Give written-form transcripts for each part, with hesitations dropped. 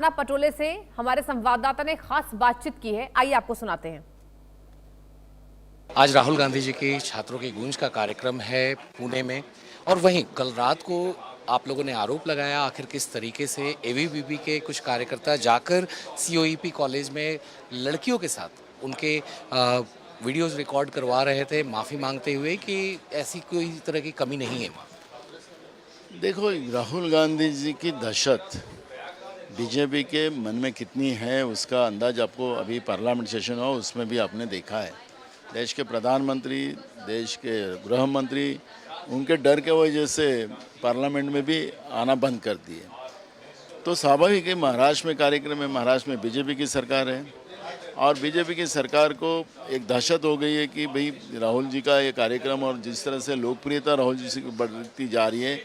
पटोले से हमारे संवाददाता ने खास बातचीत की है, आइए आपको सुनाते हैं। आज राहुल गांधी जी के छात्रों की गूंज का कार्यक्रम है पुणे में, और वहीं कल रात को आप लोगों ने आरोप लगाया आखिर किस तरीके से एबीवीपी के कुछ कार्यकर्ता जाकर सीओईपी कॉलेज में लड़कियों के साथ उनके वीडियोस रिकॉर्ड करवा रहे थे, माफ़ी मांगते हुए कि ऐसी कोई तरह की कमी नहीं है। देखो, राहुल गांधी जी की दहशत बीजेपी के मन में कितनी है उसका अंदाज आपको अभी पार्लियामेंट सेशन हुआ उसमें भी आपने देखा है। देश के प्रधानमंत्री, देश के गृह मंत्री उनके डर के वजह से पार्लियामेंट में भी आना बंद कर दिए। तो स्वाभाविक है, महाराष्ट्र में कार्यक्रम है, महाराष्ट्र में बीजेपी की सरकार है और बीजेपी की सरकार को एक दहशत हो गई है कि भाई राहुल जी का ये कार्यक्रम और जिस तरह से लोकप्रियता राहुल जी की बढ़ती जा रही है,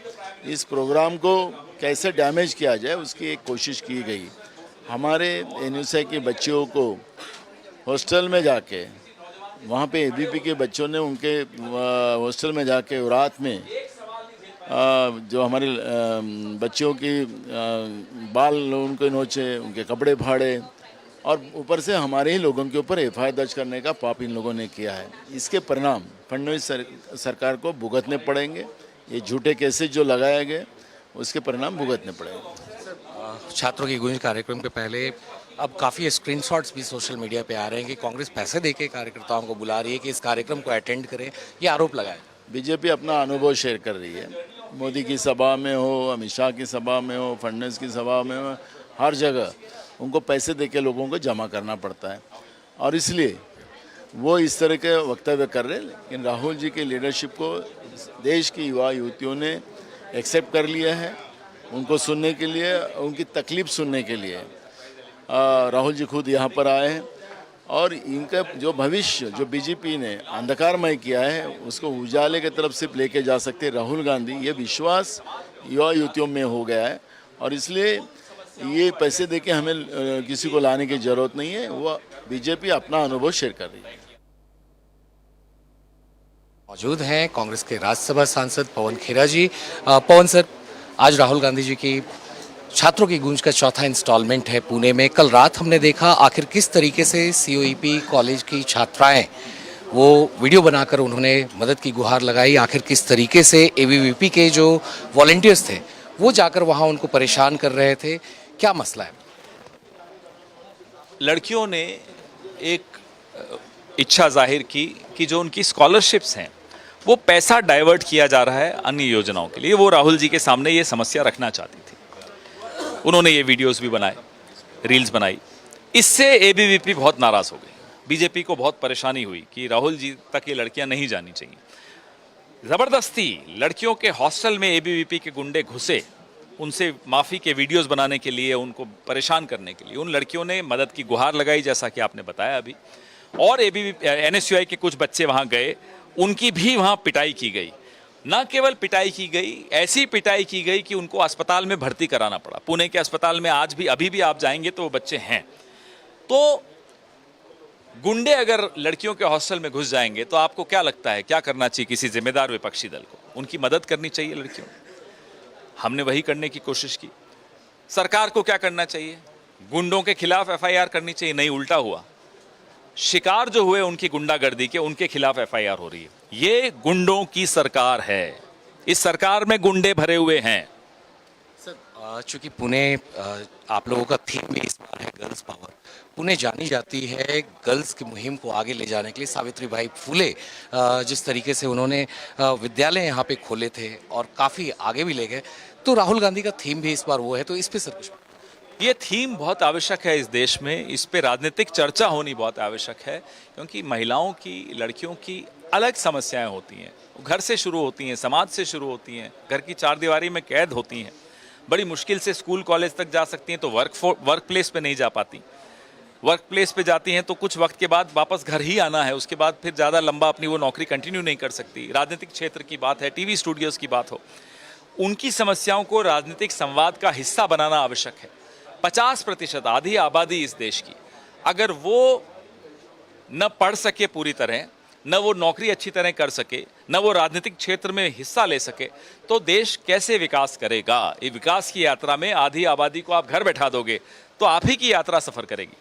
इस प्रोग्राम को कैसे डैमेज किया जाए उसकी एक कोशिश की गई। हमारे एनयूसी के बच्चियों को हॉस्टल में जाके, वहाँ पे एबीपी के बच्चों ने उनके हॉस्टल में जाके रात में जो हमारे बच्चियों की बाल उनको नोचे, उनके कपड़े फाड़े और ऊपर से हमारे ही लोगों के ऊपर एफआईआर दर्ज करने का पाप इन लोगों ने किया है। इसके परिणाम फडणवीस सरकार को भुगतने पड़ेंगे। ये झूठे केसेस जो लगाए गए उसके परिणाम भुगतने पड़ेंगे। छात्रों की गूंज कार्यक्रम के पहले अब काफ़ी स्क्रीनशॉट्स भी सोशल मीडिया पे आ रहे हैं कि कांग्रेस पैसे देके कार्यकर्ताओं को बुला रही है कि इस कार्यक्रम को अटेंड करें, ये आरोप लगाया। बीजेपी अपना अनुभव शेयर कर रही है। मोदी की सभा में हो, अमित शाह की सभा में हो, फडणवीस की सभा में हो, हर जगह उनको पैसे देके लोगों को जमा करना पड़ता है और इसलिए वो इस तरह के वक्तव्य कर रहे हैं। लेकिन राहुल जी के लीडरशिप को देश की युवा युवतियों ने एक्सेप्ट कर लिया है। उनको सुनने के लिए, उनकी तकलीफ सुनने के लिए राहुल जी खुद यहाँ पर आए हैं और इनका जो भविष्य जो बीजेपी ने अंधकारमय किया है उसको उजाले की तरफ से लेके जा सकते राहुल गांधी, ये विश्वास युवा युवतियों में हो गया है और इसलिए ये पैसे देके हमें किसी को लाने की जरूरत नहीं है। वो बीजेपी अपना अनुभव शेयर कर रही है। मौजूद हैं कांग्रेस के राज्यसभा सांसद पवन खेरा जी। पवन सर, आज राहुल गांधी जी की छात्रों की गूंज का चौथा इंस्टॉलमेंट है पुणे में। कल रात हमने देखा आखिर किस तरीके से सीओईपी कॉलेज की छात्राएं वो वीडियो बनाकर उन्होंने मदद की गुहार लगाई। आखिर किस तरीके से एबीवीपी के जो वॉलंटियर्स थे वो जाकर वहां उनको परेशान कर रहे थे, क्या मसला है? लड़कियों ने एक इच्छा जाहिर की कि जो उनकी स्कॉलरशिप्स हैं वो पैसा डाइवर्ट किया जा रहा है अन्य योजनाओं के लिए। वो राहुल जी के सामने ये समस्या रखना चाहती थी। उन्होंने ये वीडियोस भी बनाए, रील्स बनाई। इससे एबीवीपी बहुत नाराज़ हो गई। बीजेपी को बहुत परेशानी हुई कि राहुल जी तक ये लड़कियां नहीं जानी चाहिए। ज़बरदस्ती लड़कियों के हॉस्टल में एबीवीपी के गुंडे घुसे, उनसे माफ़ी के वीडियोस बनाने के लिए, उनको परेशान करने के लिए। उन लड़कियों ने मदद की गुहार लगाई जैसा कि आपने बताया अभी, और एबीवीपी एनएसयूआई के कुछ बच्चे वहाँ गए, उनकी भी वहाँ पिटाई की गई। न केवल पिटाई की गई, ऐसी पिटाई की गई कि उनको अस्पताल में भर्ती कराना पड़ा। पुणे के अस्पताल में आज भी, अभी भी आप जाएंगे तो वो बच्चे हैं। तो गुंडे अगर लड़कियों के हॉस्टल में घुस जाएंगे तो आपको क्या लगता है क्या करना चाहिए किसी जिम्मेदार विपक्षी दल को? उनकी मदद करनी चाहिए लड़कियों। हमने वही करने की कोशिश की। सरकार को क्या करना चाहिए? गुंडों के खिलाफ एफआईआर करनी चाहिए। नहीं, उल्टा हुआ। शिकार जो हुए उनकी गुंडागर्दी के, उनके खिलाफ एफआईआर हो रही है। ये गुंडों की सरकार है। इस सरकार में गुंडे भरे हुए हैं। सर, चूंकि पुणे आप लोगों का थीम भी इस बार है गर्ल्स पावर। पुणे जानी जाती है गर्ल्स की मुहिम को आगे ले जाने के लिए। सावित्रीबाई फुले जिस तरीके से उन्होंने विद्यालय यहाँ पे खोले थे और काफ़ी आगे भी ले गए, तो राहुल गांधी का थीम भी इस बार वो है। तो इस पे सर कुछ? ये थीम बहुत आवश्यक है इस देश में। इस पे राजनीतिक चर्चा होनी बहुत आवश्यक है, क्योंकि महिलाओं की, लड़कियों की अलग समस्याएं होती हैं। घर से शुरू होती हैं, समाज से शुरू होती हैं, घर की चारदीवारी में कैद होती हैं, बड़ी मुश्किल से स्कूल कॉलेज तक जा सकती हैं तो वर्क प्लेस पे नहीं जा पाती। वर्क प्लेस पे जाती हैं तो कुछ वक्त के बाद वापस घर ही आना है, उसके बाद फिर ज़्यादा लंबा अपनी वो नौकरी कंटिन्यू नहीं कर सकती। राजनीतिक क्षेत्र की बात है, टीवी स्टूडियोज़ की बात हो, उनकी समस्याओं को राजनीतिक संवाद का हिस्सा बनाना आवश्यक है। 50%, आधी आबादी इस देश की, अगर वो न पढ़ सके पूरी तरह, न वो नौकरी अच्छी तरह कर सके, न वो राजनीतिक क्षेत्र में हिस्सा ले सके, तो देश कैसे विकास करेगा? ये विकास की यात्रा में आधी आबादी को आप घर बैठा दोगे तो आप ही की यात्रा सफर करेगी।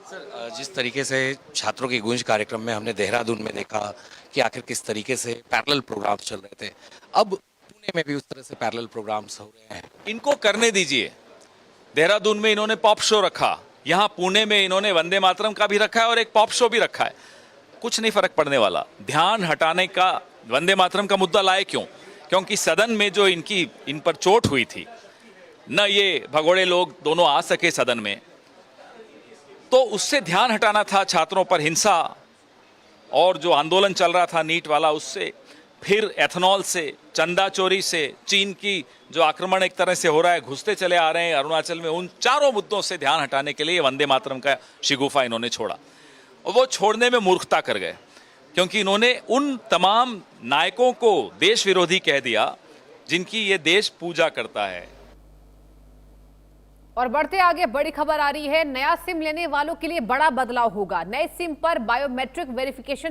सर जिस तरीके से छात्रों की गूंज कार्यक्रम में हमने देहरादून में देखा कि आखिर किस तरीके से पैरेलल प्रोग्राम्स चल रहे थे, अब पुणे में भी उस तरह से पैरेलल प्रोग्राम्स हो रहे हैं। इनको करने दीजिए। देहरादून में इन्होंने पॉप शो रखा, यहाँ पुणे में इन्होंने वंदे मातरम का भी रखा है और एक पॉप शो भी रखा है। कुछ नहीं फर्क पड़ने वाला। ध्यान हटाने का वंदे मातरम का मुद्दा लाए क्यों? क्योंकि सदन में जो इन पर चोट हुई थी, न ये भगोड़े लोग दोनों आ सके सदन में, तो उससे ध्यान हटाना था छात्रों पर हिंसा और जो आंदोलन चल रहा था नीट वाला उससे, फिर एथेनॉल से, चंदा चोरी से, चीन की जो आक्रमण एक तरह से हो रहा है, घुसते चले आ रहे हैं अरुणाचल में, उन चारों मुद्दों से ध्यान हटाने के लिए वंदे मातरम का शिगुफा इन्होंने छोड़ा। और वो छोड़ने में मूर्खता कर गए, क्योंकि इन्होंने उन तमाम नायकों को देश विरोधी कह दिया जिनकी ये देश पूजा करता है। और बढ़ते आगे बड़ी खबर आ रही है, नया सिम लेने वालों के लिए बड़ा बदलाव होगा। नए सिम पर बायोमेट्रिक वेरिफिकेशन